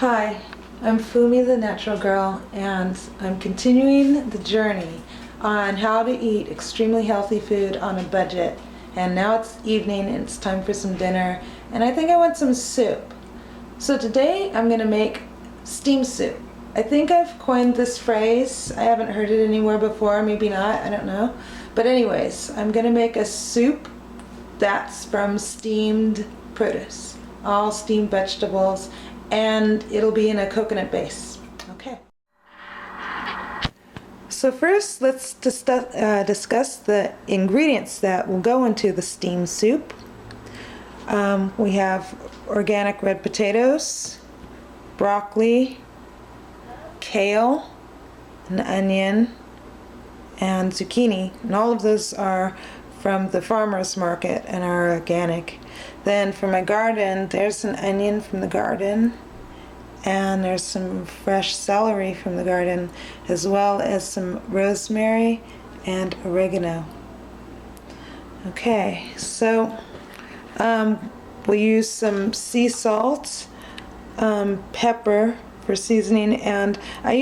Hi, I'm Fumi the Natural Girl, and I'm continuing the journey on how to eat extremely healthy food on a budget. And now it's evening and it's time for some dinner, and I think I want some soup. So today I'm going to make steam soup. I think I've coined this phrase. I haven't heard it anywhere before, maybe not, I don't know. But anyways, I'm going to make a soup that's from steamed produce, all steamed vegetables, and it'll be in a coconut base. Okay. So first, let's discuss the ingredients that will go into the steamed soup. We have organic red potatoes, broccoli, kale, an onion, and zucchini. And all of those are from the farmer's market and are organic. Then for my garden, there's an onion from the garden, and there's some fresh celery from the garden, as well as some rosemary and oregano. Okay, so we'll use some sea salt, pepper for seasoning, and I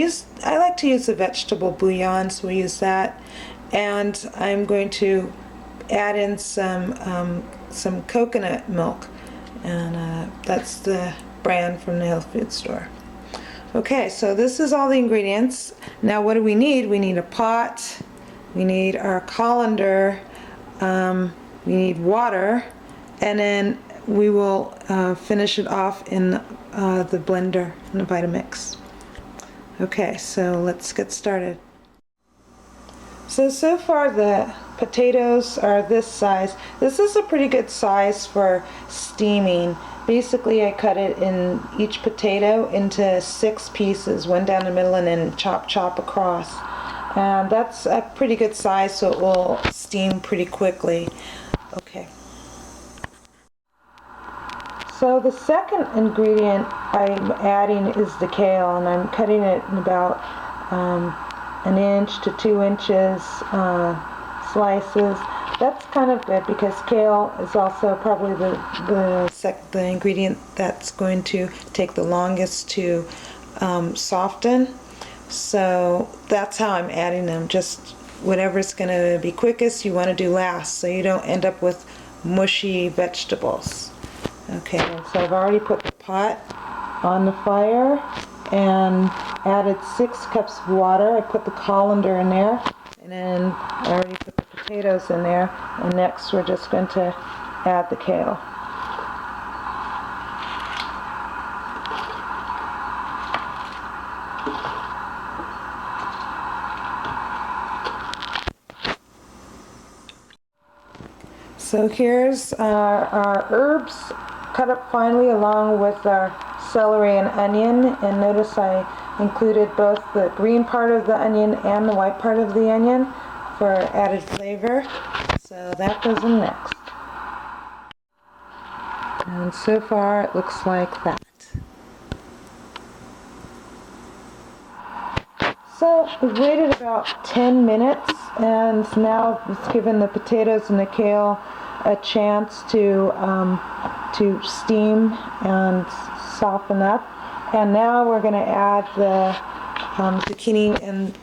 like to use a vegetable bouillon, so we use that. And I'm going to add in some coconut milk, and that's the brand from the health food store. Okay, so this is all the ingredients. Now what do we need? We need a pot, we need our colander, we need water, and then we will finish it off in the blender, in the Vitamix. Okay, so let's get started. So far the potatoes are this size. This is a pretty good size for steaming. Basically I cut it in each potato into 6 pieces, one down the middle, and then chop across. And that's a pretty good size, so it will steam pretty quickly. Okay. So the second ingredient I'm adding is the kale, and I'm cutting it in about 1 inch to 2 inches slices. That's kind of good because kale is also probably the ingredient that's going to take the longest to soften. So that's how I'm adding them. Just whatever's going to be quickest, you want to do last, so you don't end up with mushy vegetables. Okay, and so I've already put the pot on the fire and added 6 cups of water. I put the colander in there, and then I already put the potatoes in there, and next we're just going to add the kale. So here's our herbs cut up finely along with our celery and onion, and notice I included both the green part of the onion and the white part of the onion for added flavor. So that goes in next. And so far it looks like that. So we've waited about 10 minutes, and now it's given the potatoes and the kale a chance to steam and soften up. And now we're going to add the zucchini and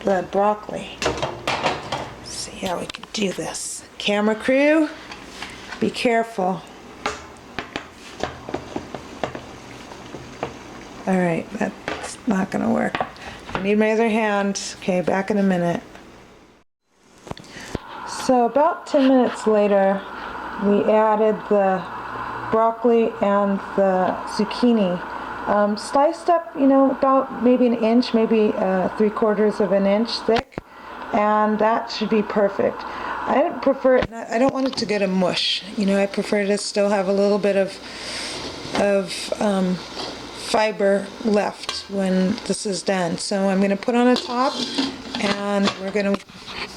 the broccoli. Let's see how we can do this. Camera crew, be careful. Alright, that's not going to work. I need my other hand. Okay, back in a minute. So about 10 minutes later, we added the broccoli and the zucchini. Sliced up, about maybe 1 inch, maybe 3/4 of an inch thick, and that should be perfect. I prefer it. I don't want it to get a mush. I prefer to still have a little bit of fiber left when this is done. So I'm going to put on a top, and we're going to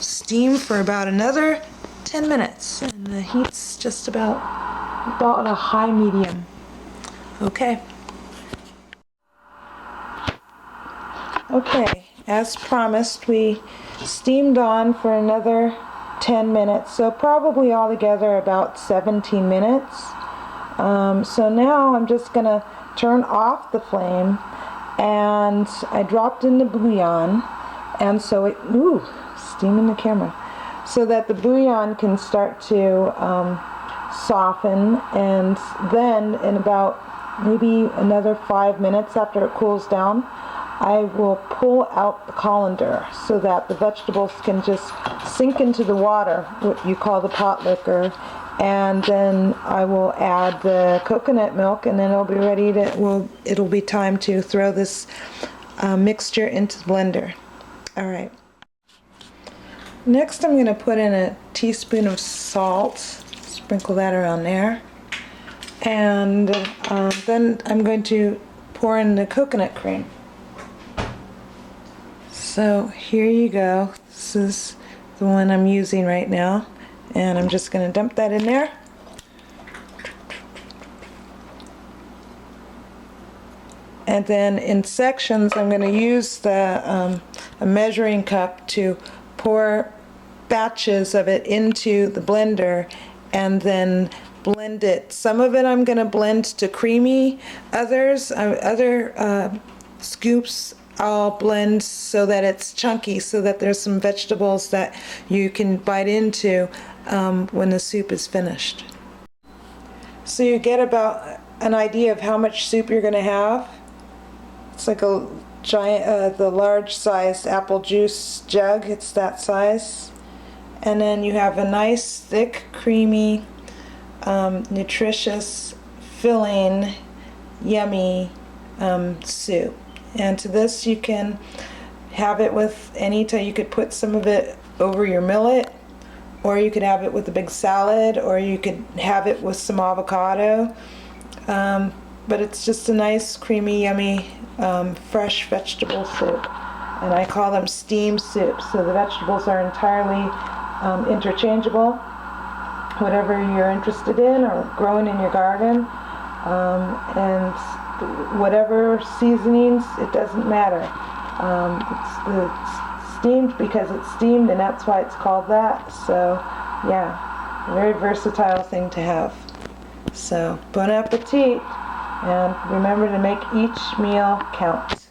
steam for about another 10 minutes, and the heat's just about a high medium. Okay. Okay, as promised, we steamed on for another 10 minutes, so probably altogether about 17 minutes. So now I'm just going to turn off the flame, and I dropped in the bouillon, and so it, ooh, steaming the camera, so that the bouillon can start to soften, and then in about maybe another 5 minutes after it cools down, I will pull out the colander so that the vegetables can just sink into the water, what you call the pot liquor, and then I will add the coconut milk, and then it'll be ready to, it'll be time to throw this mixture into the blender. All right. Next I'm going to put in a teaspoon of salt, sprinkle that around there, and then I'm going to pour in the coconut cream. So here you go. This is the one I'm using right now, and I'm just going to dump that in there. And then in sections I'm going to use the a measuring cup to pour batches of it into the blender and then blend it. Some of it I'm going to blend to creamy, other scoops I'll blend so that it's chunky, so that there's some vegetables that you can bite into when the soup is finished. So you get about an idea of how much soup you're going to have. It's like a giant, the large sized apple juice jug, it's that size. And then you have a nice, thick, creamy, nutritious, filling, yummy soup. And to this you can have it with any type. You could put some of it over your millet, or you could have it with a big salad, or you could have it with some avocado. But it's just a nice, creamy, yummy, fresh vegetable soup. And I call them steamed soups. So the vegetables are entirely interchangeable, whatever you're interested in or growing in your garden, and whatever seasonings, it doesn't matter. It's steamed because it's steamed, and that's why it's called that. So yeah, a very versatile thing to have. So bon appetit, and remember to make each meal count.